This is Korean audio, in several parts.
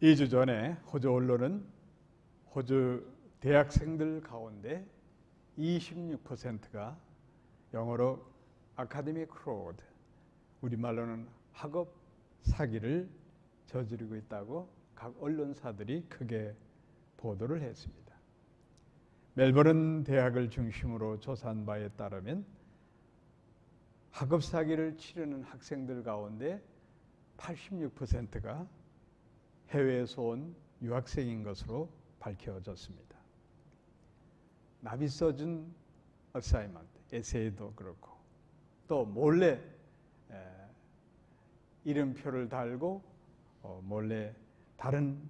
2주 전에 호주 언론은 호주 대학생들 가운데 26%가 영어로 아카데믹 프로드, 우리말로는 학업 사기를 저지르고 있다고 각 언론사들이 크게 보도를 했습니다. 멜버른 대학을 중심으로 조사한 바에 따르면 학업 사기를 치르는 학생들 가운데 86%가 해외에서 온 유학생인 것으로 밝혀졌습니다. 나비 써준 어사이먼트, 에세이도 그렇고 또 몰래 이름표를 달고 몰래 다른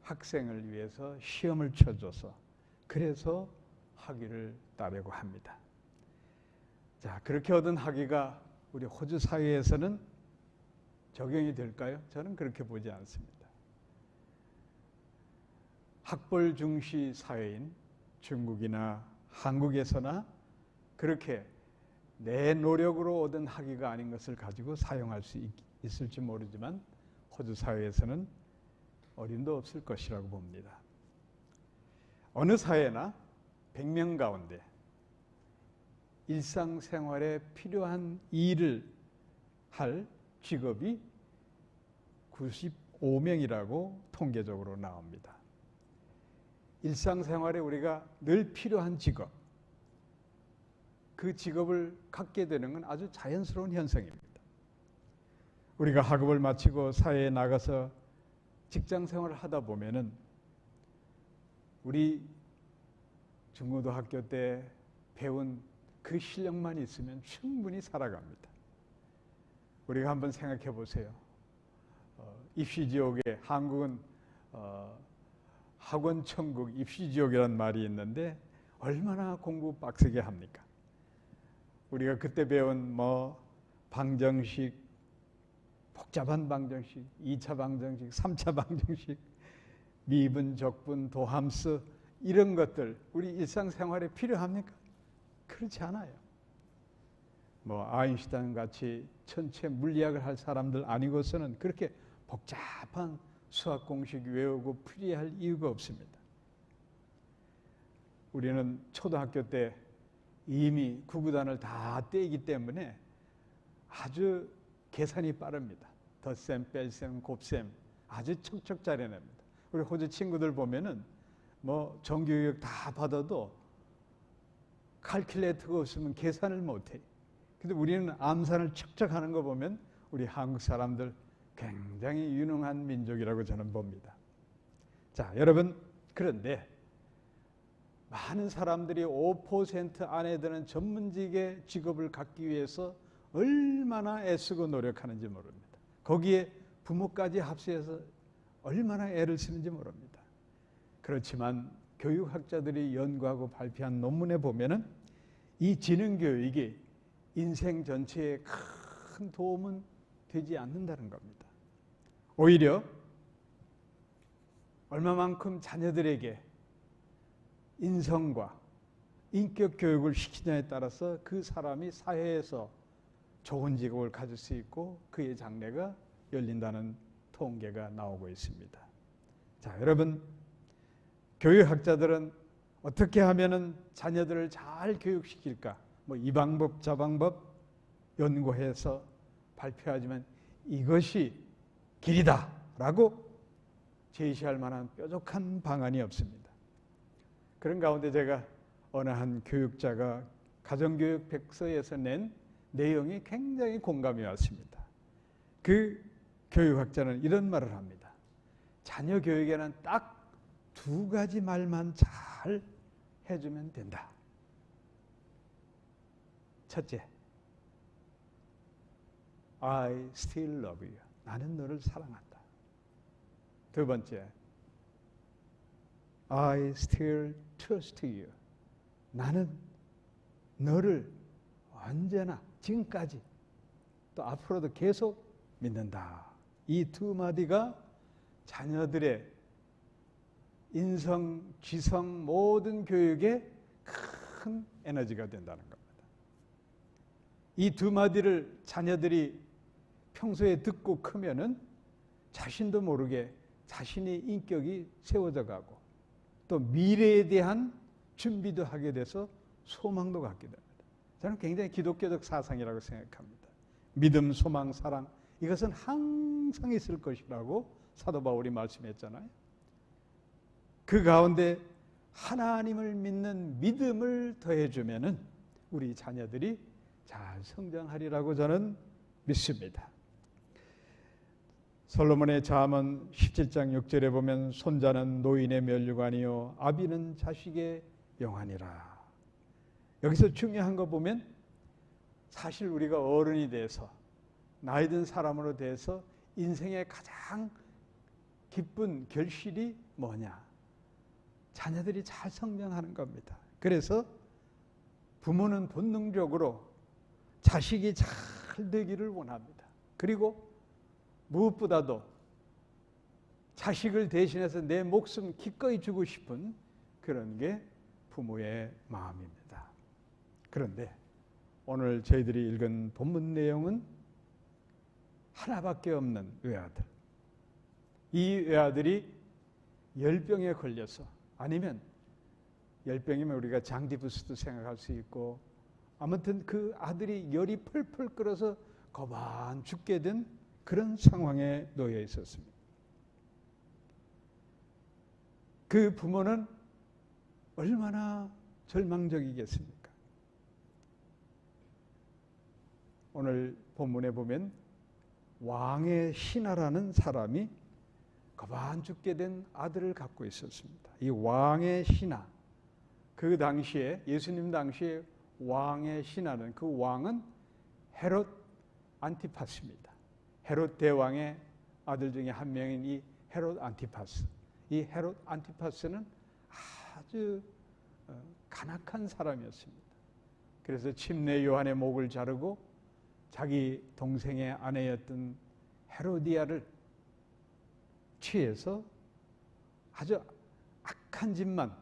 학생을 위해서 시험을 쳐줘서 그래서 학위를 따려고 합니다. 자, 그렇게 얻은 학위가 우리 호주 사회에서는 적용이 될까요? 저는 그렇게 보지 않습니다. 학벌 중시 사회인 중국이나 한국에서나 그렇게 내 노력으로 얻은 학위가 아닌 것을 가지고 사용할 수 있을지 모르지만 호주 사회에서는 어림도 없을 것이라고 봅니다. 어느 사회나 100명 가운데 일상생활에 필요한 일을 할 직업이 95명이라고 통계적으로 나옵니다. 일상생활에 우리가 늘 필요한 직업, 그 직업을 갖게 되는 건 아주 자연스러운 현상입니다. 우리가 학업을 마치고 사회에 나가서 직장생활을 하다 보면은 우리 중고등학교 때 배운 그 실력만 있으면 충분히 살아갑니다. 우리가 한번 생각해 보세요. 입시지옥에 한국은 학원천국, 입시지옥이라는 말이 있는데 얼마나 공부 빡세게 합니까? 우리가 그때 배운 방정식, 복잡한 방정식, 2차 방정식, 3차 방정식, 미분, 적분, 도함수 이런 것들 우리 일상생활에 필요합니까? 그렇지 않아요. 아인슈타인 같이 천체 물리학을 할 사람들 아니고서는 그렇게 복잡한 수학 공식 외우고 풀이할 이유가 없습니다. 우리는 초등학교 때 이미 구구단을 다 떼기 때문에 아주 계산이 빠릅니다. 덧셈, 뺄셈, 곱셈 아주 척척 잘해냅니다. 우리 호주 친구들 보면은 정규교육 다 받아도 칼큘레이터가 없으면 계산을 못해요. 근데 우리는 암산을 척척 하는 거 보면 우리 한국 사람들 굉장히 유능한 민족이라고 저는 봅니다. 자, 여러분, 그런데 많은 사람들이 5% 안에 드는 전문직의 직업을 갖기 위해서 얼마나 애쓰고 노력하는지 모릅니다. 거기에 부모까지 합세해서 얼마나 애를 쓰는지 모릅니다. 그렇지만 교육학자들이 연구하고 발표한 논문에 보면은 이 지능교육이 인생 전체에 큰 도움은 되지 않는다는 겁니다. 오히려 얼마만큼 자녀들에게 인성과 인격 교육을 시키냐에 따라서 그 사람이 사회에서 좋은 직업을 가질 수 있고 그의 장래가 열린다는 통계가 나오고 있습니다. 자, 여러분, 교육학자들은 어떻게 하면은 자녀들을 잘 교육시킬까? 이 방법 저 방법 연구해서 발표하지만 이것이 길이다라고 제시할 만한 뾰족한 방안이 없습니다. 그런 가운데 제가 어느 한 교육자가 가정교육 백서에서 낸 내용이 굉장히 공감이 왔습니다. 그 교육학자는 이런 말을 합니다. 자녀 교육에는 딱 2가지 말만 잘 해주면 된다. 첫째, I still love you. 나는 너를 사랑한다. 두 번째, I still trust you. 나는 너를 언제나 지금까지 또 앞으로도 계속 믿는다. 이 2마디가 자녀들의 인성, 지성 모든 교육에 큰 에너지가 된다는 겁니다. 이 2마디를 자녀들이 평소에 듣고 크면은 자신도 모르게 자신의 인격이 세워져 가고 또 미래에 대한 준비도 하게 돼서 소망도 갖게 됩니다. 저는 굉장히 기독교적 사상이라고 생각합니다. 믿음, 소망, 사랑 이것은 항상 있을 것이라고 사도 바울이 말씀했잖아요. 그 가운데 하나님을 믿는 믿음을 더해주면은 우리 자녀들이 잘 성장하리라고 저는 믿습니다. 솔로몬의 잠언 17장 6절에 보면 손자는 노인의 면류관이요 아비는 자식의 영안이라. 여기서 중요한 거 보면 사실 우리가 어른이 돼서 나이 든 사람으로 돼서 인생의 가장 기쁜 결실이 뭐냐? 자녀들이 잘 성장하는 겁니다. 그래서 부모는 본능적으로 자식이 잘 되기를 원합니다. 그리고 무엇보다도 자식을 대신해서 내 목숨 기꺼이 주고 싶은 그런 게 부모의 마음입니다. 그런데 오늘 저희들이 읽은 본문 내용은 하나밖에 없는 외아들. 이 외아들이 열병에 걸려서 아니면 열병이면 우리가 장디부스도 생각할 수 있고 아무튼 그 아들이 열이 펄펄 끓어서 거반 죽게 된 그런 상황에 놓여 있었습니다. 그 부모는 얼마나 절망적이겠습니까? 오늘 본문에 보면 왕의 신하라는 사람이 거반 죽게 된 아들을 갖고 있었습니다. 이 왕의 신하, 그 당시에 예수님 당시에 왕의 신하는 그 왕은 헤롯 안티파스입니다. 헤롯 대왕의 아들 중에 한 명인 이 헤롯 안티파스. 이 헤롯 안티파스는 아주 간악한 사람이었습니다. 그래서 침례 요한의 목을 자르고 자기 동생의 아내였던 헤로디아를 취해서 아주 악한 짓만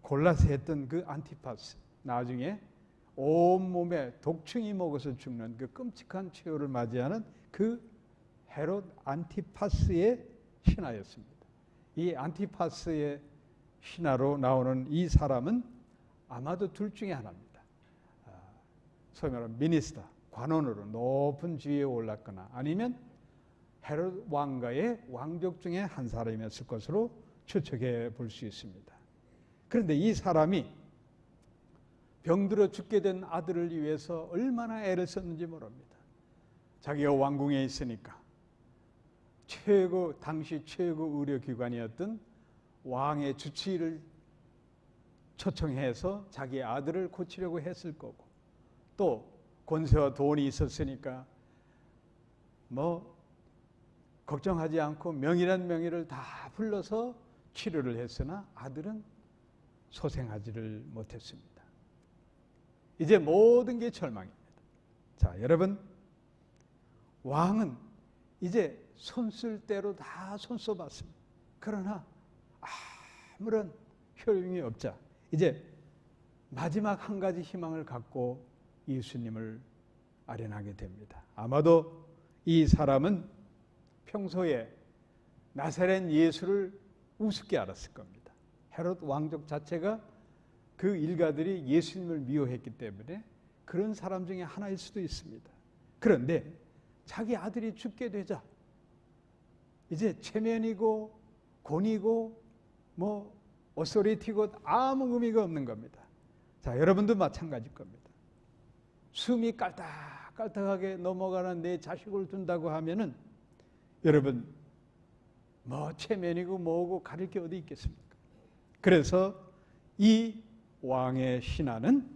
골라서 했던 그 안티파스, 나중에 온몸에 독충이 먹어서 죽는 그 끔찍한 최후를 맞이하는 그 헤롯 안티파스의 신하였습니다. 이 안티파스의 신하로 나오는 이 사람은 아마도 둘 중에 하나입니다. 소위 말하는 미니스터, 관원으로 높은 지위에 올랐거나 아니면 헤롯 왕가의 왕족 중에 한 사람이었을 것으로 추측해 볼 수 있습니다. 그런데 이 사람이 병들어 죽게 된 아들을 위해서 얼마나 애를 썼는지 모릅니다. 자기가 왕궁에 있으니까 당시 최고 의료기관이었던 왕의 주치의를 초청해서 자기 아들을 고치려고 했을 거고 또 권세와 돈이 있었으니까 걱정하지 않고 명의란 명의를 다 불러서 치료를 했으나 아들은 소생하지를 못했습니다. 이제 모든 게 절망입니다. 자, 여러분, 왕은 이제 손 쓸 대로 다 손 써봤습니다. 그러나 아무런 효용이 없자 이제 마지막 한 가지 희망을 갖고 예수님을 아련하게 됩니다. 아마도 이 사람은 평소에 나사렛 예수를 우습게 알았을 겁니다. 헤롯 왕족 자체가 그 일가들이 예수님을 미워했기 때문에 그런 사람 중에 하나일 수도 있습니다. 그런데 자기 아들이 죽게 되자 이제 체면이고 권위고 어소리티고 아무 의미가 없는 겁니다. 자, 여러분도 마찬가지일 겁니다. 숨이 깔딱깔딱하게 넘어가는 내 자식을 둔다고 하면은 여러분 체면이고 뭐고 가릴 게 어디 있겠습니까? 그래서 이 왕의 신하는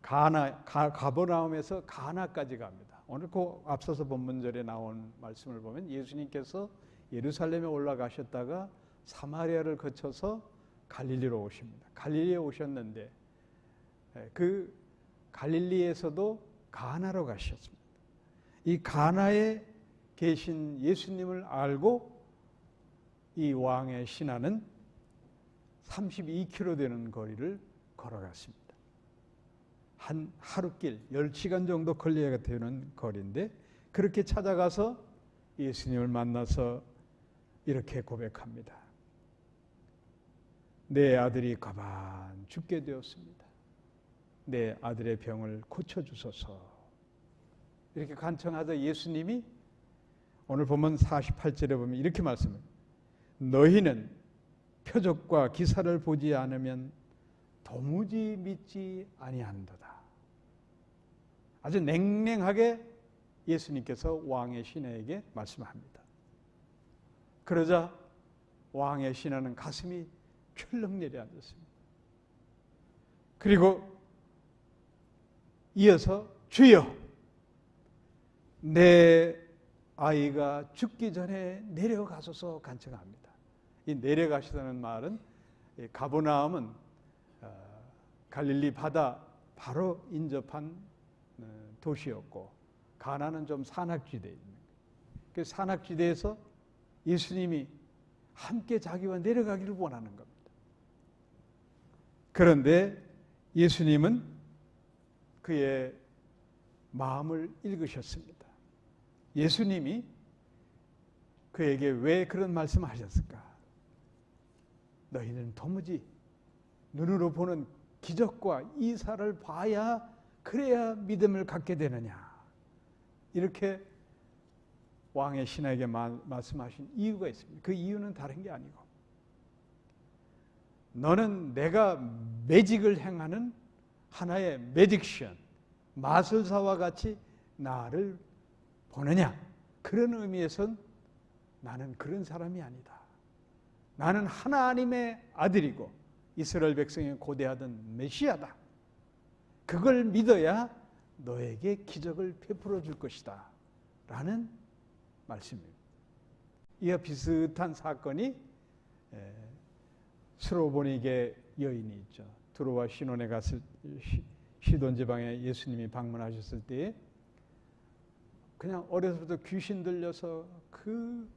가버나움에서 가나까지 갑니다. 오늘 그 앞서서 본문절에 나온 말씀을 보면 예수님께서 예루살렘에 올라가셨다가 사마리아를 거쳐서 갈릴리로 오십니다. 갈릴리에 오셨는데 그 갈릴리에서도 가나로 가셨습니다. 이 가나에 계신 예수님을 알고 이 왕의 신하는 32km 되는 거리를 걸어갔습니다. 한 하루길 10시간 정도 걸려야 되는 거리인데 그렇게 찾아가서 예수님을 만나서 이렇게 고백합니다. 내 아들이 가만 죽게 되었습니다. 내 아들의 병을 고쳐주소서. 이렇게 간청하자 예수님이 오늘 보면 48절에 보면 이렇게 말씀합니다. 너희는 표적과 기사를 보지 않으면 도무지 믿지 아니한도다. 아주 냉랭하게 예수님께서 왕의 신하에게 말씀합니다. 그러자 왕의 신하는 가슴이 철렁 내려앉았습니다. 그리고 이어서 주여, 내 아이가 죽기 전에 내려가소서 간청합니다. 이 내려가시다는 말은 가버나움은 갈릴리 바다 바로 인접한 도시였고 가나는 좀 산악지대입니다. 그 산악지대에서 예수님이 함께 자기와 내려가기를 원하는 겁니다. 그런데 예수님은 그의 마음을 읽으셨습니다. 예수님이 그에게 왜 그런 말씀을 하셨을까? 너희는 도무지 눈으로 보는 기적과 이사를 봐야 그래야 믿음을 갖게 되느냐. 이렇게 왕의 신하에게 말씀하신 이유가 있습니다. 그 이유는 다른 게 아니고 너는 내가 매직을 행하는 하나의 매직션, 마술사와 같이 나를 보느냐. 그런 의미에선 나는 그런 사람이 아니다. 나는 하나님의 아들이고 이스라엘 백성이 고대하던 메시아다. 그걸 믿어야 너에게 기적을 베풀어 줄 것이다. 라는 말씀입니다. 이와 비슷한 사건이 스로보니게 여인이 있죠. 두로와 시돈에 갔을 시돈 지방에 예수님이 방문하셨을 때에 그냥 어려서부터 귀신 들려서 그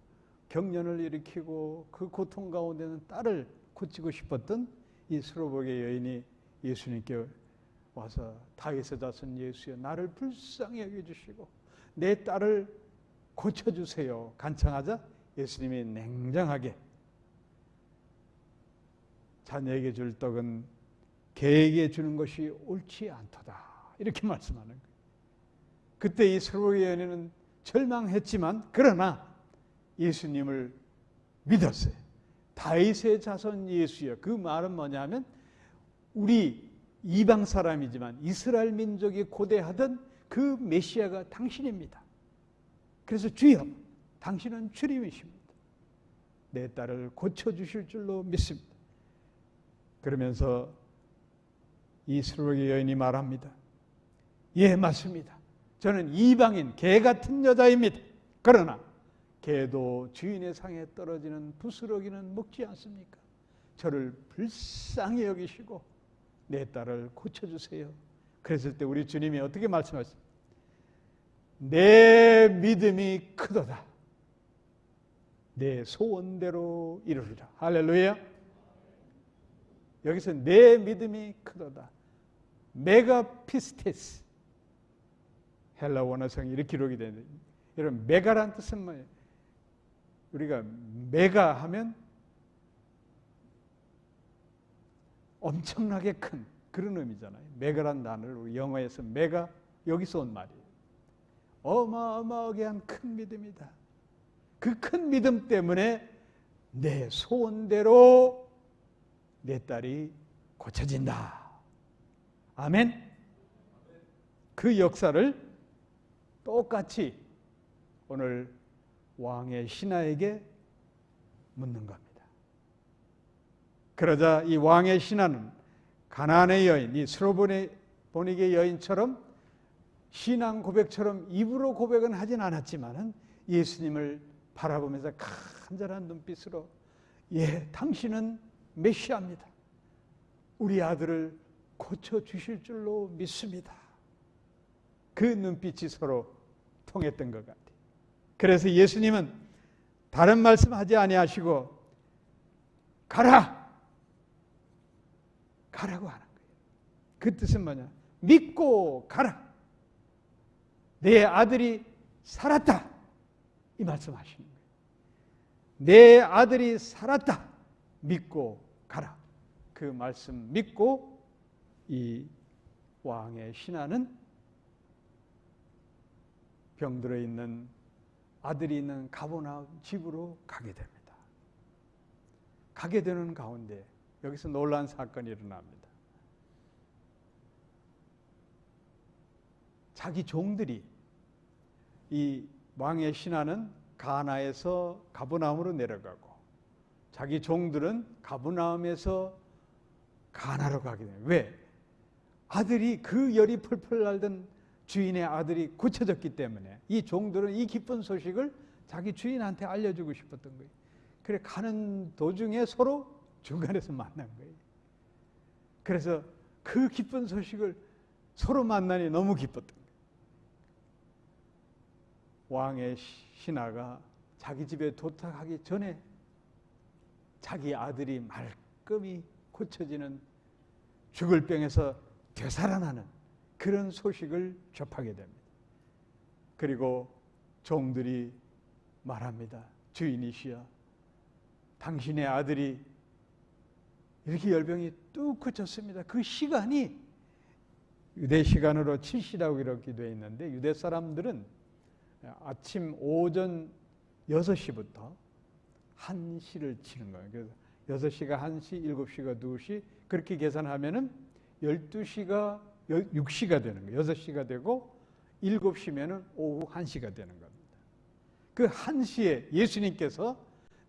경련을 일으키고 그 고통 가운데는 딸을 고치고 싶었던 이 스로보게 여인이 예수님께 와서 다윗의 자손 예수여 나를 불쌍히 여겨주시고 내 딸을 고쳐주세요 간청하자 예수님이 냉정하게 자녀에게 줄 떡은 개에게 주는 것이 옳지 않도다 이렇게 말씀하는 거예요. 그때 이 스로보게 여인은 절망했지만 그러나 예수님을 믿었어요. 다윗의 자손 예수여. 그 말은 뭐냐면 우리 이방 사람이지만 이스라엘 민족이 고대하던 그 메시아가 당신입니다. 그래서 주여 당신은 주님이십니다. 내 딸을 고쳐주실 줄로 믿습니다. 그러면서 이 스로보게 여인이 말합니다. 예 맞습니다. 저는 이방인 개 같은 여자입니다. 그러나 개도 주인의 상에 떨어지는 부스러기는 먹지 않습니까? 저를 불쌍히 여기시고 내 딸을 고쳐주세요. 그랬을 때 우리 주님이 어떻게 말씀하셨습니까? 내 믿음이 크도다. 내 소원대로 이루리라. 할렐루야. 여기서 내 믿음이 크도다. 메가피스테스. 헬라 원어성이 이렇게 기록이 되는데 여러분 메가란 뜻은 뭐예요? 우리가 메가 하면 엄청나게 큰 그런 의미잖아요. 메가란 단어를 우리 영어에서 메가 여기서 온 말이에요. 어마어마하게 한 큰 믿음이다. 그 큰 믿음 때문에 내 소원대로 내 딸이 고쳐진다. 아멘. 그 역사를 똑같이 오늘 왕의 신하에게 묻는 겁니다. 그러자 이 왕의 신하는 가나안의 여인, 이 스로보니게 여인처럼 신앙 고백처럼 입으로 고백은 하진 않았지만은 예수님을 바라보면서 간절한 눈빛으로 예, 당신은 메시아입니다. 우리 아들을 고쳐주실 줄로 믿습니다. 그 눈빛이 서로 통했던 것 같아요. 그래서 예수님은 다른 말씀하지 아니하시고 가라! 가라고 하는 거예요. 그 뜻은 뭐냐? 믿고 가라. 내 아들이 살았다. 이 말씀하시는 거예요. 내 아들이 살았다. 믿고 가라. 그 말씀 믿고 이 왕의 신하는 병들어 있는 아들이 있는 가버나움 집으로 가게 됩니다. 가게 되는 가운데 여기서 놀라운 사건이 일어납니다. 자기 종들이 이 왕의 신하는 가나에서 가버나움으로 내려가고 자기 종들은 가버나움에서 가나로 가게 돼요. 왜? 아들이 그 열이 펄펄 날던 주인의 아들이 고쳐졌기 때문에 이 종들은 이 기쁜 소식을 자기 주인한테 알려주고 싶었던 거예요. 그래 가는 도중에 서로 중간에서 만난 거예요. 그래서 그 기쁜 소식을 서로 만나니 너무 기뻤던 거예요. 왕의 신하가 자기 집에 도착하기 전에 자기 아들이 말끔히 고쳐지는 죽을 병에서 되살아나는 그런 소식을 접하게 됩니다. 그리고 종들이 말합니다. 주인이시여, 당신의 아들이 이렇게 열병이 뚝 그쳤습니다. 그 시간이 유대 시간으로 7시라고 이렇게 되어 있는데 유대 사람들은 아침 오전 6시부터 1시를 치는 거예요. 그래서 6시가 1시, 7시가 2시 그렇게 계산하면은 12시가 6시가 되는 거예요. 6시가 되고 7시면은 오후 1시가 되는 겁니다. 그 1시에 예수님께서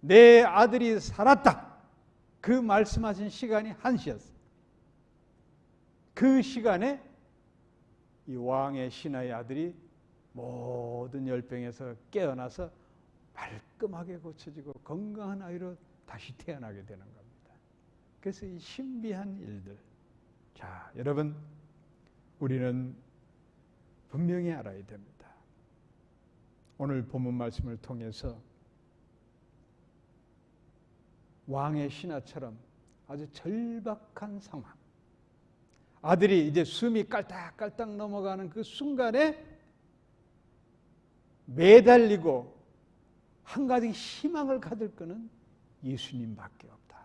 내 아들이 살았다. 그 말씀하신 시간이 1시였어요. 그 시간에 이 왕의 신하의 아들이 모든 열병에서 깨어나서 말끔하게 고쳐지고 건강한 아이로 다시 태어나게 되는 겁니다. 그래서 이 신비한 일들. 자, 여러분, 우리는 분명히 알아야 됩니다. 오늘 본문 말씀을 통해서 왕의 신하처럼 아주 절박한 상황, 아들이 이제 숨이 깔딱깔딱 넘어가는 그 순간에 매달리고 한 가지 희망을 가질 것은 예수님밖에 없다.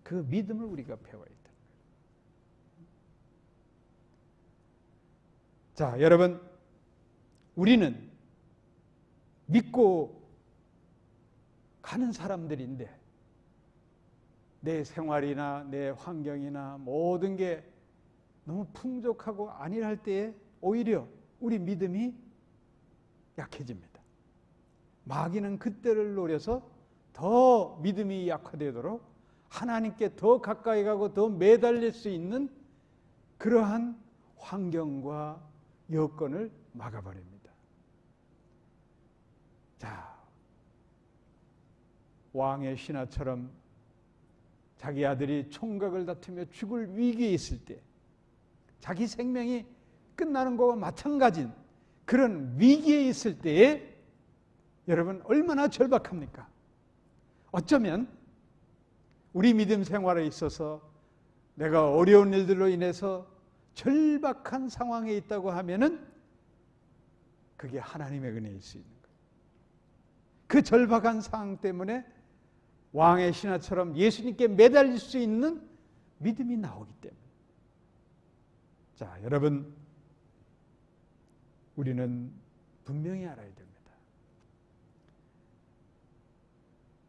그 믿음을 우리가 배워야 된다. 자, 여러분, 우리는 믿고 가는 사람들인데 내 생활이나 내 환경이나 모든 게 너무 풍족하고 안일할 때에 오히려 우리 믿음이 약해집니다. 마귀는 그때를 노려서 더 믿음이 약화되도록 하나님께 더 가까이 가고 더 매달릴 수 있는 그러한 환경과 여건을 막아버립니다. 자, 왕의 신하처럼 자기 아들이 총각을 다투며 죽을 위기에 있을 때 자기 생명이 끝나는 것과 마찬가지인 그런 위기에 있을 때에 여러분 얼마나 절박합니까? 어쩌면 우리 믿음 생활에 있어서 내가 어려운 일들로 인해서 절박한 상황에 있다고 하면은 그게 하나님의 은혜일 수 있는 거예요. 그 절박한 상황 때문에 왕의 신하처럼 예수님께 매달릴 수 있는 믿음이 나오기 때문에. 자, 여러분, 우리는 분명히 알아야 됩니다.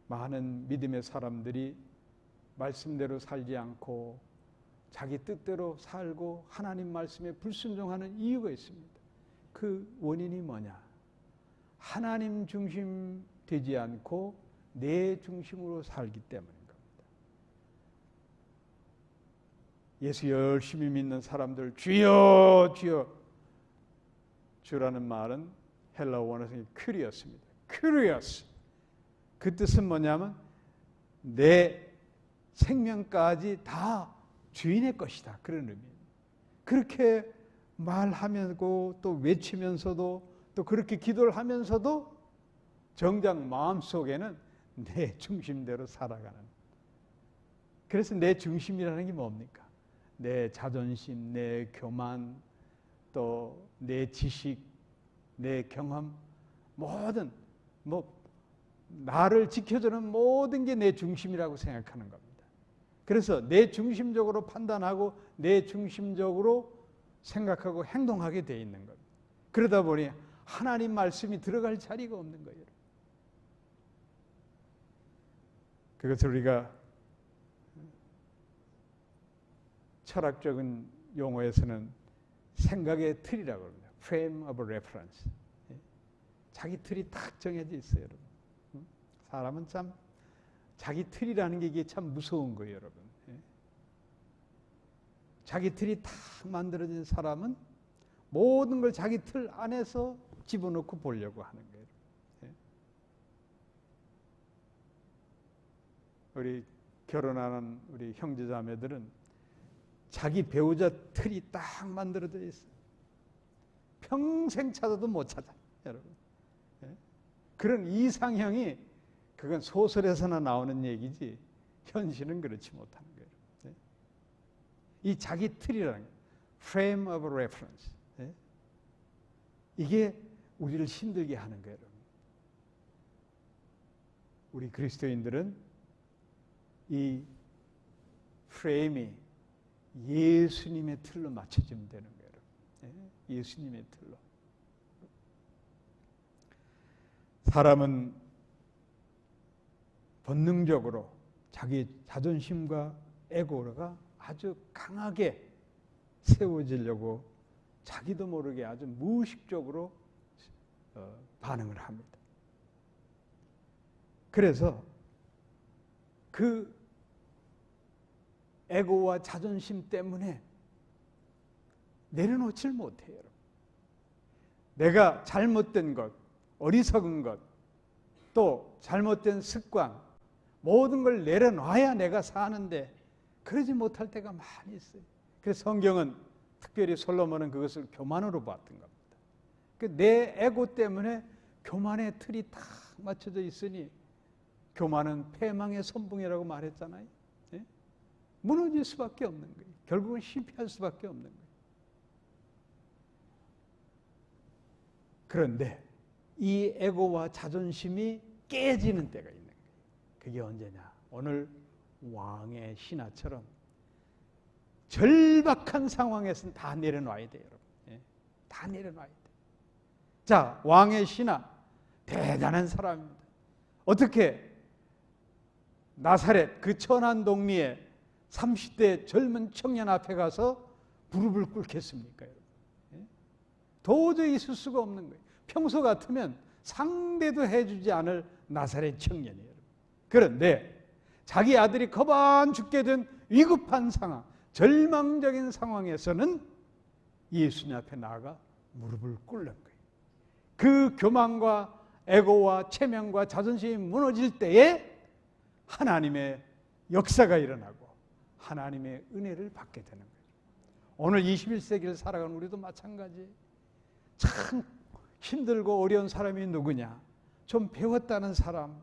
많은 믿음의 사람들이 말씀대로 살지 않고 자기 뜻대로 살고 하나님 말씀에 불순종하는 이유가 있습니다. 그 원인이 뭐냐? 하나님 중심 되지 않고 내 중심으로 살기 때문인 겁니다. 예수 열심히 믿는 사람들 주여 주여, 주라는 말은 헬라어 원어성이 큐리어스입니다. 큐리어스. 그 뜻은 뭐냐면 내 생명까지 다 주인의 것이다. 그런 의미입니다. 그렇게 말하면서 또 외치면서도 또 그렇게 기도를 하면서도 정작 마음속에는 내 중심대로 살아가는. 그래서 내 중심이라는 게 뭡니까? 내 자존심, 내 교만, 또 내 지식, 내 경험, 모든 나를 지켜주는 모든 게 내 중심이라고 생각하는 겁니다. 그래서 내 중심적으로 판단하고 내 중심적으로 생각하고 행동하게 돼 있는 겁니다. 그러다 보니 하나님 말씀이 들어갈 자리가 없는 거예요. 그것을 우리가 철학적인 용어에서는 생각의 틀이라고 합니다. Frame of reference. 자기 틀이 딱 정해져 있어요, 여러분. 사람은 참 자기 틀이라는 게 이게 참 무서운 거예요, 여러분. 자기 틀이 딱 만들어진 사람은 모든 걸 자기 틀 안에서 집어넣고 보려고 하는 거예요. 우리 결혼하는 우리 형제자매들은 자기 배우자 틀이 딱 만들어져 있어요. 평생 찾아도 못 찾아, 여러분. 그런 이상형이 그건 소설에서나 나오는 얘기지 현실은 그렇지 못하는 거예요. 이 자기 틀이라는 게 frame of reference. 이게 우리를 힘들게 하는 거예요. 우리 그리스도인들은 이 프레임이 예수님의 틀로 맞춰지면 되는 거예요. 예수님의 틀로. 사람은 본능적으로 자기 자존심과 에고가 아주 강하게 세워지려고 자기도 모르게 아주 무의식적으로 반응을 합니다. 그래서 그 에고와 자존심 때문에 내려놓질 못해요. 내가 잘못된 것, 어리석은 것, 또 잘못된 습관, 모든 걸 내려놔야 내가 사는데 그러지 못할 때가 많이 있어요. 그래서 성경은 특별히 솔로몬은 그것을 교만으로 봤던 겁니다. 내 에고 때문에 교만의 틀이 딱 맞춰져 있으니 교만은 패망의 선봉이라고 말했잖아요. 네? 무너질 수밖에 없는 거예요. 결국은 실패할 수밖에 없는 거예요. 그런데 이 에고와 자존심이 깨지는 때가 있는 거예요. 그게 언제냐? 오늘 왕의 신하처럼 절박한 상황에서는 다 내려놔야 돼요, 여러분. 예? 다 내려놔야 돼요. 자, 왕의 신하 대단한 사람입니다. 어떻게 나사렛 그 천한 동리에 30대 젊은 청년 앞에 가서 무릎을 꿇겠습니까, 여러분? 예? 도저히 있을 수가 없는 거예요. 평소 같으면 상대도 해주지 않을 나사렛 청년이에요. 그런데 자기 아들이 거반 죽게 된 위급한 상황, 절망적인 상황에서는 예수님 앞에 나아가 무릎을 꿇는 거예요. 그 교만과 에고와 체면과 자존심이 무너질 때에 하나님의 역사가 일어나고 하나님의 은혜를 받게 되는 거예요. 오늘 21세기를 살아가는 우리도 마찬가지. 참 힘들고 어려운 사람이 누구냐? 좀 배웠다는 사람,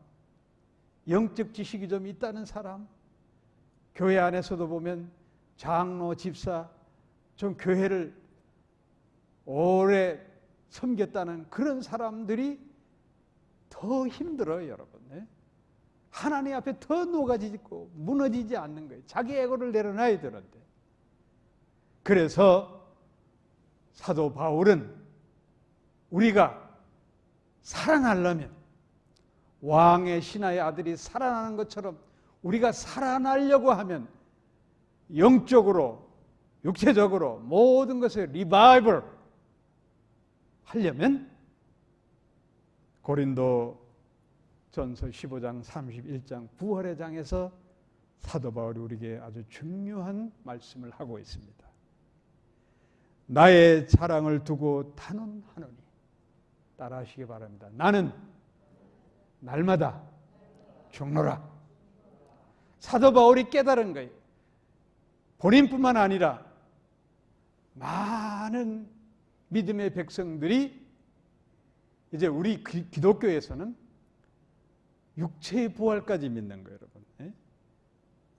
영적 지식이 좀 있다는 사람, 교회 안에서도 보면 장로, 집사, 좀 교회를 오래 섬겼다는 그런 사람들이 더 힘들어요, 여러분. 하나님 앞에 더 녹아지고 무너지지 않는 거예요. 자기 에고를 내려놔야 되는데. 그래서 사도 바울은 우리가 살아나려면 왕의 신하의 아들이 살아나는 것처럼 우리가 살아나려고 하면 영적으로, 육체적으로 모든 것을 리바이벌 하려면 고린도 전서 15장 31장 부활의 장에서 사도 바울이 우리에게 아주 중요한 말씀을 하고 있습니다. 나의 자랑을 두고 단언하노니, 따라하시기 바랍니다. 나는 날마다 죽노라. 사도 바울이 깨달은 거예요. 본인뿐만 아니라 많은 믿음의 백성들이 이제 우리 기독교에서는 육체의 부활까지 믿는 거예요, 여러분.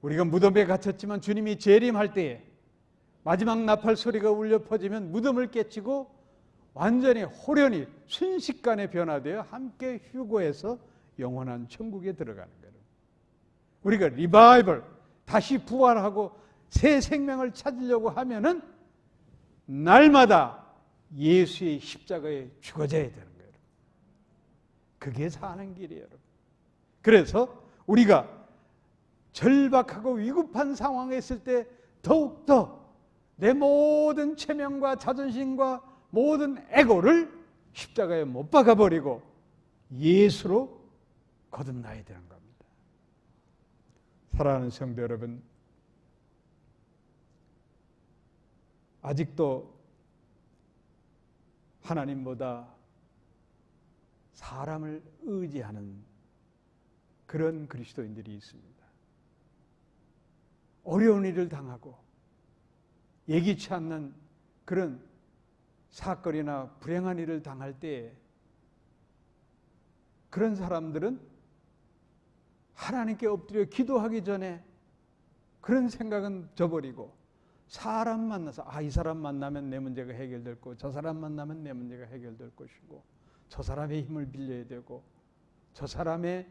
우리가 무덤에 갇혔지만 주님이 재림할 때에 마지막 나팔 소리가 울려 퍼지면 무덤을 깨치고 완전히 호련히 순식간에 변화되어 함께 휴거해서 영원한 천국에 들어가는 거예요. 우리가 리바이벌, 다시 부활하고 새 생명을 찾으려고 하면은 날마다 예수의 십자가에 죽어져야 되는 거예요. 그게 사는 길이에요. 그래서 우리가 절박하고 위급한 상황에 있을 때 더욱더 내 모든 체면과 자존심과 모든 에고를 십자가에 못 박아버리고 예수로 거듭나야 되는 겁니다. 사랑하는 성도 여러분, 아직도 하나님보다 사람을 의지하는 그런 그리스도인들이 있습니다. 어려운 일을 당하고 예기치 않는 그런 사건이나 불행한 일을 당할 때 그런 사람들은 하나님께 엎드려 기도하기 전에 그런 생각은 저버리고 사람 만나서 이 사람 만나면 내 문제가 해결될 거고 저 사람 만나면 내 문제가 해결될 것이고 저 사람의 힘을 빌려야 되고 저 사람의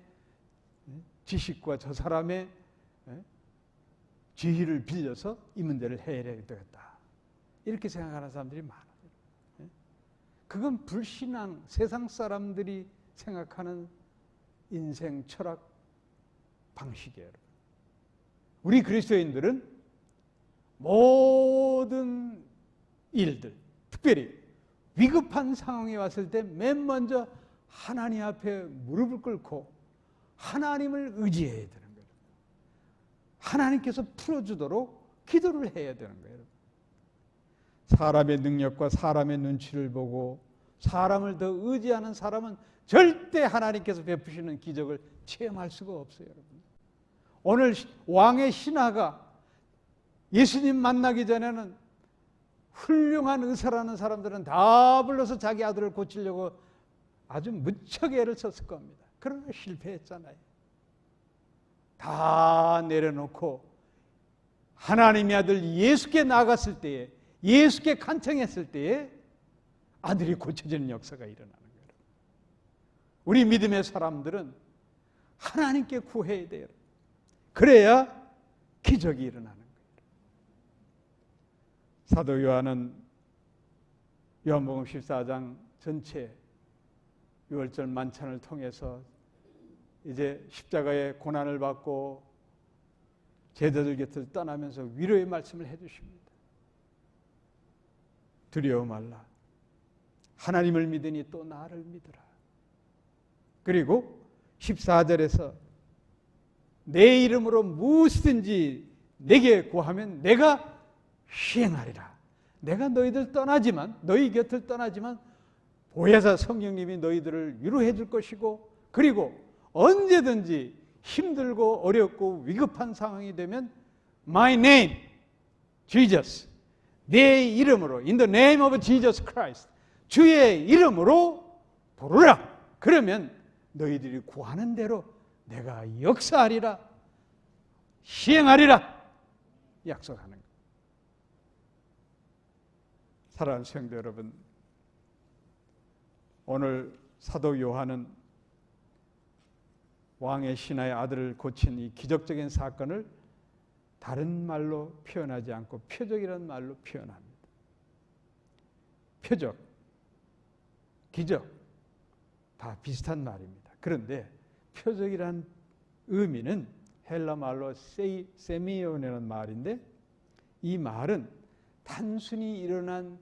지식과 저 사람의 지혜를 빌려서 이 문제를 해결해야 되겠다. 이렇게 생각하는 사람들이 많아요. 그건 불신앙, 세상 사람들이 생각하는 인생 철학 방식이에요. 우리 그리스도인들은 모든 일들, 특별히 위급한 상황이 왔을 때 맨 먼저 하나님 앞에 무릎을 꿇고 하나님을 의지해야 되는 거예요. 하나님께서 풀어주도록 기도를 해야 되는 거예요. 사람의 능력과 사람의 눈치를 보고 사람을 더 의지하는 사람은 절대 하나님께서 베푸시는 기적을 체험할 수가 없어요. 여러분. 오늘 왕의 신하가 예수님 만나기 전에는 훌륭한 의사라는 사람들은 다 불러서 자기 아들을 고치려고 아주 무척 애를 썼을 겁니다. 그러나 실패했잖아요. 다 내려놓고 하나님의 아들 예수께 나갔을 때에, 예수께 간청했을 때에 아들이 고쳐지는 역사가 일어나는 거예요. 우리 믿음의 사람들은 하나님께 구해야 돼요. 그래야 기적이 일어나는 거예요. 사도 요한은 요한복음 14장 전체 6월절 만찬을 통해서 이제 십자가의 고난을 받고 제자들 곁을 떠나면서 위로의 말씀을 해주십니다. 두려워 말라. 하나님을 믿으니 또 나를 믿으라. 그리고 14절에서 내 이름으로 무엇이든지 내게 구하면 내가 시행하리라. 내가 너희들 떠나지만, 너희 곁을 떠나지만 보혜사 성령님이 너희들을 위로해 줄 것이고, 그리고 언제든지 힘들고 어렵고 위급한 상황이 되면 My name, Jesus, 내 이름으로, In the name of Jesus Christ, 주의 이름으로 부르라. 그러면 너희들이 구하는 대로 내가 역사하리라, 시행하리라 약속하는 거예요. 사랑하는 성도 여러분, 오늘 사도 요한은 왕의 신하의 아들을 고친 이 기적적인 사건을 다른 말로 표현하지 않고 표적이라는 말로 표현합니다. 표적, 기적 다 비슷한 말입니다. 그런데 표적이란 의미는 헬라 말로 세미온이라는 말인데, 이 말은 단순히 일어난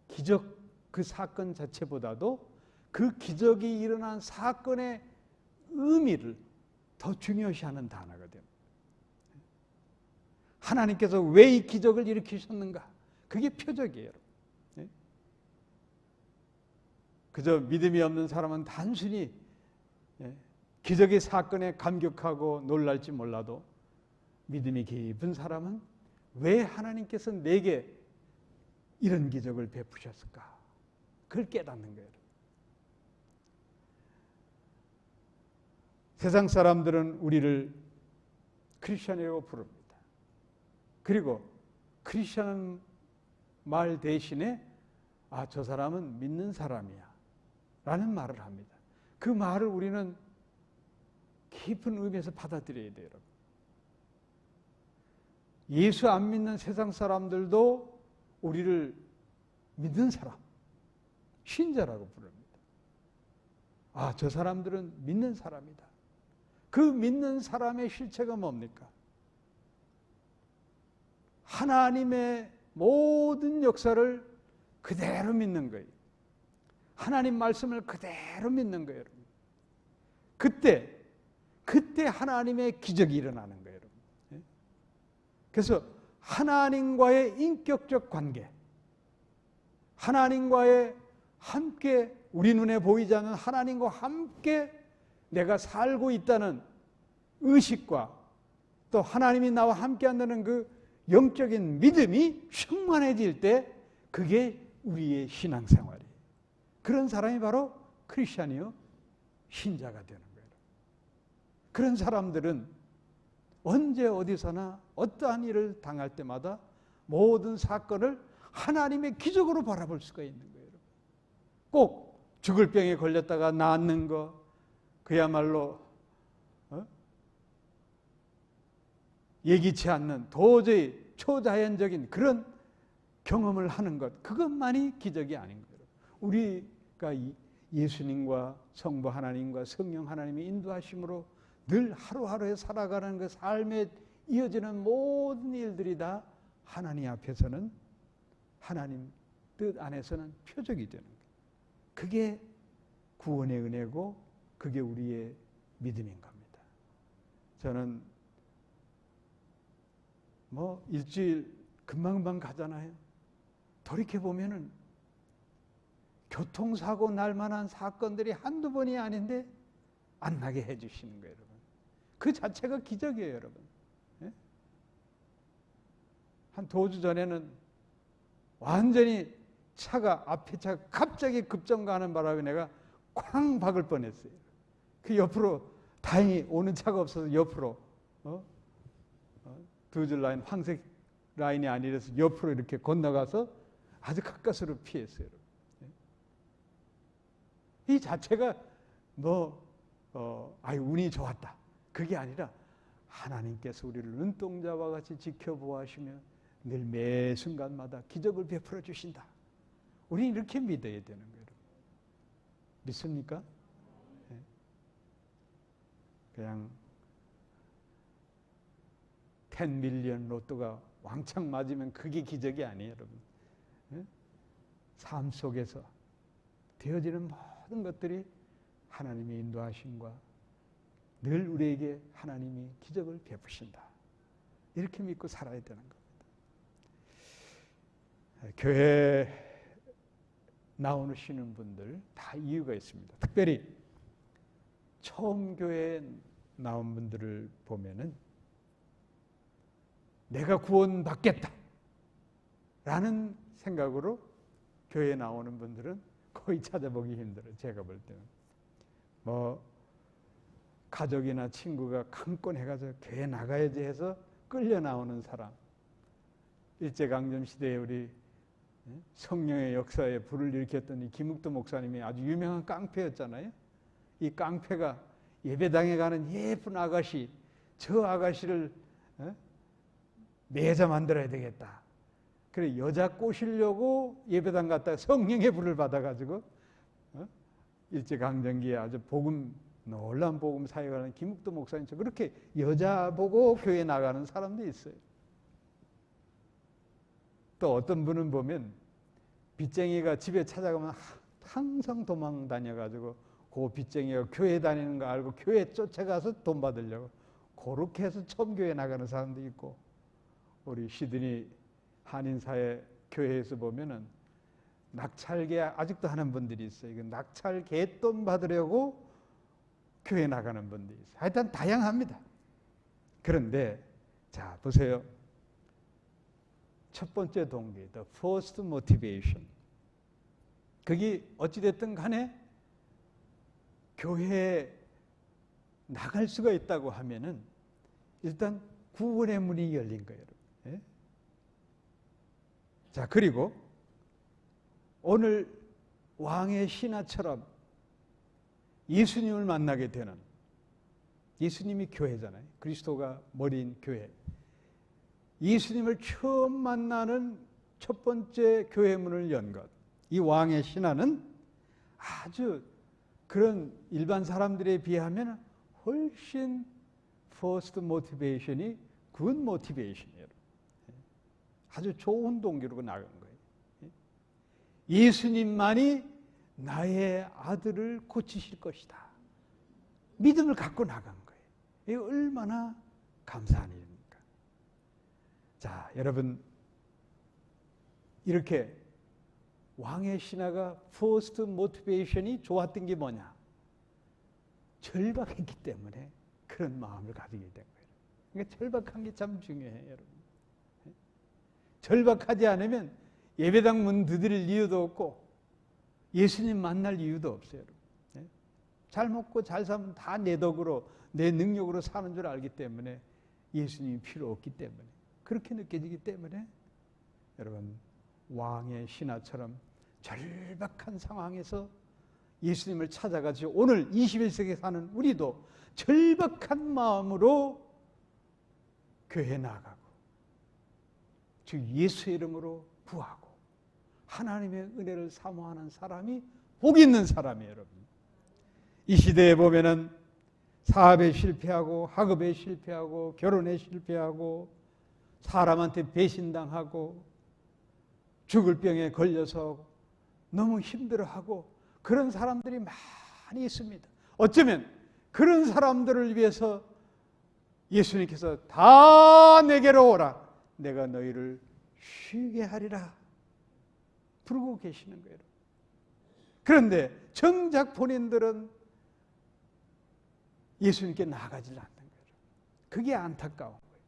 기적 그 사건 자체보다도 그 기적이 일어난 사건의 의미를 더 중요시하는 단어거든요. 하나님께서 왜 이 기적을 일으키셨는가? 그게 표적이에요. 그저 믿음이 없는 사람은 단순히 기적의 사건에 감격하고 놀랄지 몰라도 믿음이 깊은 사람은 왜 하나님께서 내게 이런 기적을 베푸셨을까? 그걸 깨닫는 거예요. 세상 사람들은 우리를 크리스천이라고 부릅니다. 그리고 크리스천 말 대신에 아, 저 사람은 믿는 사람이야 라는 말을 합니다. 그 말을 우리는 깊은 의미에서 받아들여야 돼요. 여러분. 예수 안 믿는 세상 사람들도 우리를 믿는 사람, 신자라고 부릅니다. 아, 저 사람들은 믿는 사람이다. 그 믿는 사람의 실체가 뭡니까? 하나님의 모든 역사를 그대로 믿는 거예요. 하나님 말씀을 그대로 믿는 거예요, 여러분. 그때 하나님의 기적이 일어나는 거예요, 여러분. 그래서 하나님과의 인격적 관계, 하나님과의 함께 우리 눈에 보이지 않는 하나님과 함께 내가 살고 있다는 의식과 또 하나님이 나와 함께 한다는 그 영적인 믿음이 충만해질 때 그게 우리의 신앙생활이에요. 그런 사람이 바로 크리스찬이요, 신자가 되는 거예요. 그런 사람들은 언제 어디서나 어떠한 일을 당할 때마다 모든 사건을 하나님의 기적으로 바라볼 수가 있는 거예요. 꼭 죽을 병에 걸렸다가 낫는 거, 그야말로 예기치 않는 도저히 초자연적인 그런 경험을 하는 것, 그것만이 기적이 아닌 거예요. 우리가 예수님과 성부 하나님과 성령 하나님의 인도하심으로 늘 하루하루에 살아가는 그 삶에 이어지는 모든 일들이 다 하나님 앞에서는, 하나님 뜻 안에서는 표적이 되는 거예요. 그게 구원의 은혜고 그게 우리의 믿음인 겁니다. 저는 일주일 금방금방 가잖아요. 돌이켜보면은 교통사고 날 만한 사건들이 한두 번이 아닌데 안 나게 해주시는 거예요, 여러분. 그 자체가 기적이에요, 여러분. 예? 한 도주 전에는 완전히 앞에 차가 갑자기 급정가하는 바람에 내가 쾅 박을 뻔했어요. 그 옆으로 다행히 오는 차가 없어서 옆으로 두 줄 라인, 황색 라인이 아니라서 옆으로 이렇게 건너가서 아주 가까스로 피했어요. 이 자체가 운이 좋았다, 그게 아니라 하나님께서 우리를 눈동자와 같이 지켜보시며 늘 매 순간마다 기적을 베풀어 주신다. 우리는 이렇게 믿어야 되는 거예요. 믿습니까? 네. 그냥 10 밀리언 로또가 왕창 맞으면 그게 기적이 아니에요, 여러분. 네? 삶 속에서 되어지는 모든 것들이 하나님의 인도하심과 늘 우리에게 하나님이 기적을 베푸신다. 이렇게 믿고 살아야 되는 겁니다. 교회 나오시는 분들 다 이유가 있습니다. 특별히 처음 교회에 나온 분들을 보면은 내가 구원받겠다 라는 생각으로 교회에 나오는 분들은 거의 찾아보기 힘들어요. 제가 볼 때는. 가족이나 친구가 강권해가지고 교회 나가야지 해서 끌려 나오는 사람. 일제강점 시대에 우리 성령의 역사에 불을 일으켰던 이 김욱도 목사님이 아주 유명한 깡패였잖아요. 이 깡패가 예배당에 가는 예쁜 아가씨, 저 아가씨를 매자 만들어야 되겠다. 그래 여자 꼬시려고 예배당 갔다가 성령의 불을 받아가지고 일제강점기에 아주 놀라운 복음 사역하는 김욱도 목사님처럼 그렇게 여자 보고 교회 나가는 사람도 있어요. 또 어떤 분은 보면 빚쟁이가 집에 찾아가면 항상 도망 다녀가지고 그 빚쟁이가 교회 다니는 거 알고 교회 쫓아가서 돈 받으려고 그렇게 해서 처음 교회 나가는 사람도 있고, 우리 시드니 한인사회 교회에서 보면은 낙찰계 아직도 하는 분들이 있어요. 이거 낙찰 개돈 받으려고 교회 나가는 분들이 있어요. 하여튼 다양합니다. 그런데 자 보세요. 첫 번째 동기, the first motivation. 그게 어찌됐든 간에 교회에 나갈 수가 있다고 하면은 일단 구원의 문이 열린 거예요. 예? 자, 그리고 오늘 왕의 신하처럼 예수님을 만나게 되는, 예수님이 교회잖아요. 그리스도가 머리인 교회. 예수님을 처음 만나는 첫 번째 교회 문을 연 것. 이 왕의 신하는 아주 그런 일반 사람들에 비하면 훨씬 first motivation이 good motivation이에요. 아주 좋은 동기로 나간 거예요. 예수님만이 나의 아들을 고치실 것이다. 믿음을 갖고 나간 거예요. 이게 얼마나 감사한 일입니까? 자, 여러분, 이렇게 왕의 신하가 first motivation이 좋았던 게 뭐냐? 절박했기 때문에 그런 마음을 가지게 된 거예요. 그러니까 절박한 게 참 중요해요, 여러분. 절박하지 않으면 예배당 문 두드릴 이유도 없고 예수님 만날 이유도 없어요, 여러분. 잘 먹고 잘 살면 다 내 덕으로, 내 능력으로 사는 줄 알기 때문에 예수님이 필요 없기 때문에, 그렇게 느껴지기 때문에 여러분, 왕의 신하처럼 절박한 상황에서 예수님을 찾아가지고 오늘 21세기에 사는 우리도 절박한 마음으로 교회에 나가고 즉 예수의 이름으로 구하고 하나님의 은혜를 사모하는 사람이 복 있는 사람이에요, 여러분. 이 시대에 보면은 사업에 실패하고 학업에 실패하고 결혼에 실패하고 사람한테 배신당하고 죽을 병에 걸려서 너무 힘들어하고 그런 사람들이 많이 있습니다. 어쩌면 그런 사람들을 위해서 예수님께서 다 내게로 오라, 내가 너희를 쉬게 하리라 부르고 계시는 거예요. 그런데 정작 본인들은 예수님께 나가지 않는 거예요. 그게 안타까운 거예요.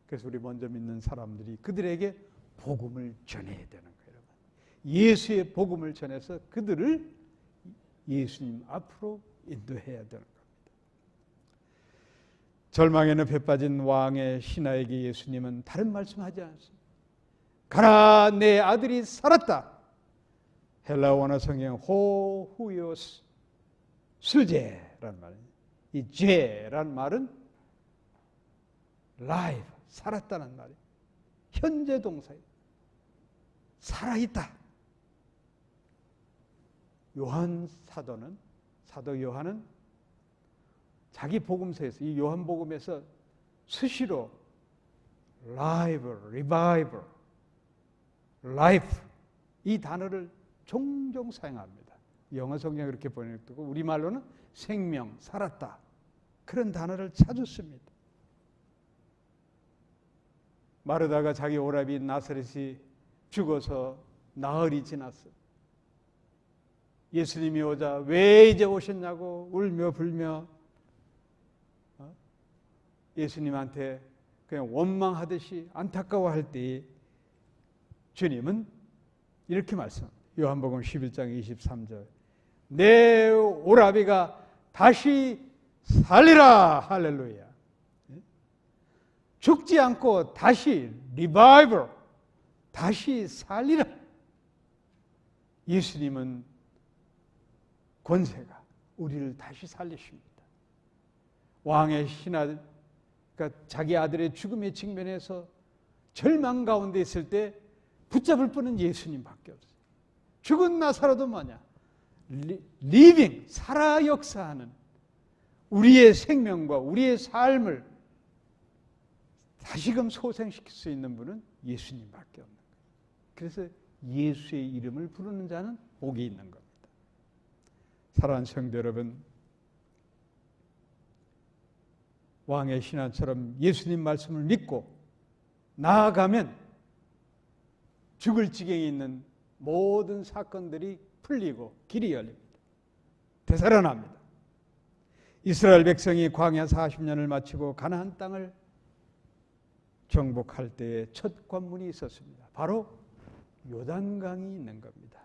그래서 우리 먼저 믿는 사람들이 그들에게 복음을 전해야 되는 거예요. 예수의 복음을 전해서 그들을 예수님 앞으로 인도해야 되는 겁니다. 절망에는 배빠진 왕의 신하에게 예수님은 다른 말씀하지 않습니다. 가라, 내 아들이 살았다. 헬라 원어 성경 호후요스 수제라는 말이에요. 이 죄란 말은 life, 살았다는 말이에요. 현재 동사예요. 살아있다. 요한 사도는, 사도 요한은 자기 복음서에서, 이 요한 복음에서 수시로 live, revival, life 이 단어를 종종 사용합니다. 영어 성경에 그렇게 번역되고 우리말로는 생명, 살았다 그런 단어를 자주 씁니다. 마르다가 자기 오라비 나사렛이 죽어서 나흘이 지났어. 예수님이 오자 왜 이제 오셨냐고 울며 불며 예수님한테 그냥 원망하듯이 안타까워할 때에 주님은 이렇게 말씀합니다. 요한복음 11장 23절 내 오라비가 다시 살리라. 할렐루야. 죽지 않고 다시 리바이벌, 다시 살리라. 예수님은 권세가 우리를 다시 살리십니다. 왕의 신하, 그러니까 자기 아들의 죽음에 직면해서 절망 가운데 있을 때 붙잡을 분은 예수님밖에 없어요. 죽은 나사로도 뭐냐? 리빙, 살아 역사하는 우리의 생명과 우리의 삶을 다시금 소생시킬 수 있는 분은 예수님밖에 없는 거예요. 그래서 예수의 이름을 부르는 자는 복이 있는 겁니다. 사랑하는 성도 여러분, 왕의 신하처럼 예수님 말씀을 믿고 나아가면 죽을 지경에 있는 모든 사건들이 풀리고 길이 열립니다. 되살아납니다. 이스라엘 백성이 광야 40년을 마치고 가나안 땅을 정복할 때에 첫 관문이 있었습니다. 바로 요단강이 있는 겁니다.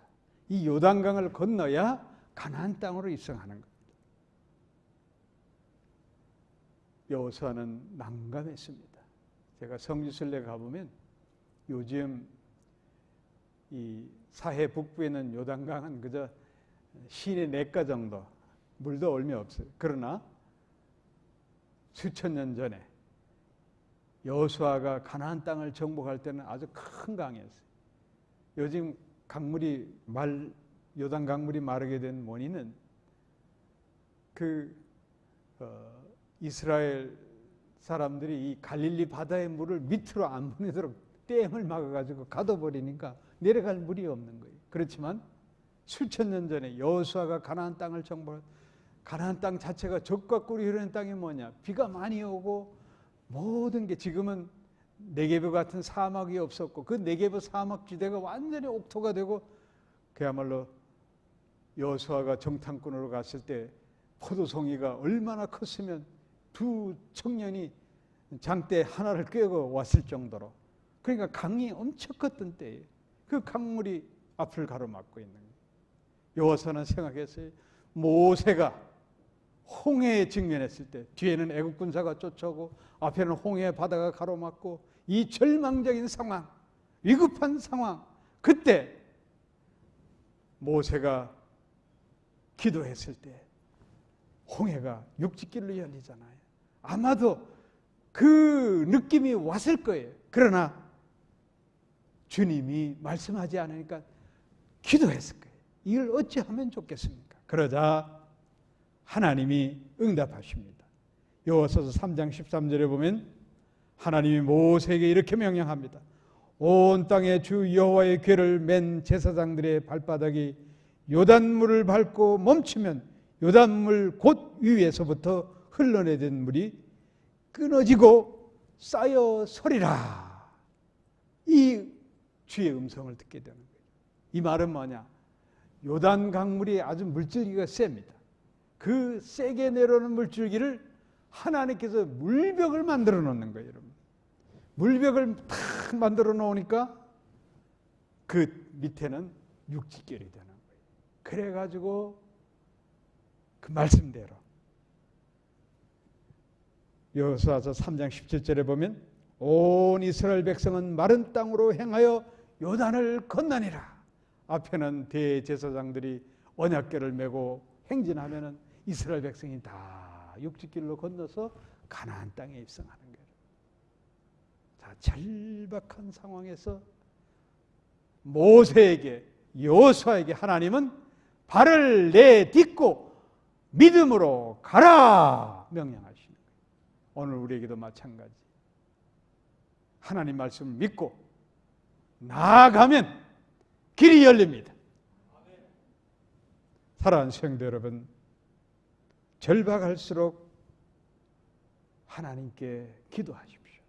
이 요단강을 건너야 가나안 땅으로 입성하는 겁니다. 여호수아는 난감했습니다. 제가 성지순례 가보면 요즘 이 사해 북부에 있는 요단강은 그저 시내 냇가 정도, 물도 얼마 없어요. 그러나 수천 년 전에 여호수아가 가나안 땅을 정복할 때는 아주 큰 강이었어요. 요즘 요단 강물이 마르게 된 원인은 이스라엘 사람들이 이 갈릴리 바다의 물을 밑으로 안 보내도록 댐을 막아가지고 가둬버리니까 내려갈 물이 없는 거예요. 그렇지만 수천 년 전에 여호수아가 가나안 땅을 정복한 가나안 땅 자체가 젖과 꿀이 흐르는 땅이 뭐냐? 비가 많이 오고 모든 게 지금은 네게브 같은 사막이 없었고 그 네게브 사막 지대가 완전히 옥토가 되고 그야말로 여호수아가 정탐꾼으로 갔을 때 포도송이가 얼마나 컸으면 두 청년이 장대 하나를 꿰고 왔을 정도로 그러니까 강이 엄청 컸던 때에 그 강물이 앞을 가로막고 있는 거예요. 여호수아는 생각했어요. 모세가 홍해에 직면했을 때 뒤에는 애국 군사가 쫓아오고 앞에는 홍해 바다가 가로막고 이 절망적인 상황, 위급한 상황, 그때 모세가 기도했을 때 홍해가 육지길로 열리잖아요. 아마도 그 느낌이 왔을 거예요. 그러나 주님이 말씀하지 않으니까 기도했을 거예요. 이걸 어찌하면 좋겠습니까? 그러자 하나님이 응답하십니다. 여호수아서 3장 13절에 보면 하나님이 모세에게 이렇게 명령합니다. 온 땅에 주 여호와의 궤를 맨 제사장들의 발바닥이 요단물을 밟고 멈추면 요단물 곳 위에서부터 흘러내린 물이 끊어지고 쌓여 서리라. 이 주의 음성을 듣게 되는 거예요. 이 말은 뭐냐? 요단 강물이 아주 물줄기가 셉니다. 그 세게 내려오는 물줄기를 하나님께서 물벽을 만들어 놓는 거예요, 여러분. 물벽을 탁 만들어 놓으니까 그 밑에는 육지결이 되는 거예요. 그래가지고 그 말씀대로 여호수아서 3장 17절에 보면 온 이스라엘 백성은 마른 땅으로 행하여 요단을 건너니라. 앞에는 대제사장들이 언약궤를 메고 행진하면은 이스라엘 백성이 다 육지길로 건너서 가나안 땅에 입성하는 거예요. 자, 절박한 상황에서 모세에게 여호수아에게 하나님은 발을 내딛고 믿음으로 가라 명령하시는 거예요. 오늘 우리에게도 마찬가지. 하나님 말씀을 믿고 나아가면 길이 열립니다. 사랑하는 성도 여러분, 절박할수록 하나님께 기도하십시오.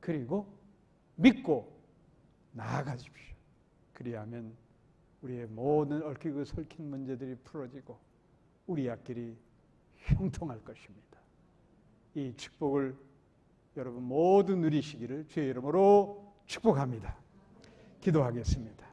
그리고 믿고 나아가십시오. 그리하면 우리의 모든 얽히고 설킨 문제들이 풀어지고 우리 앞길이 형통할 것입니다. 이 축복을 여러분 모두 누리시기를 주의 이름으로 축복합니다. 기도하겠습니다.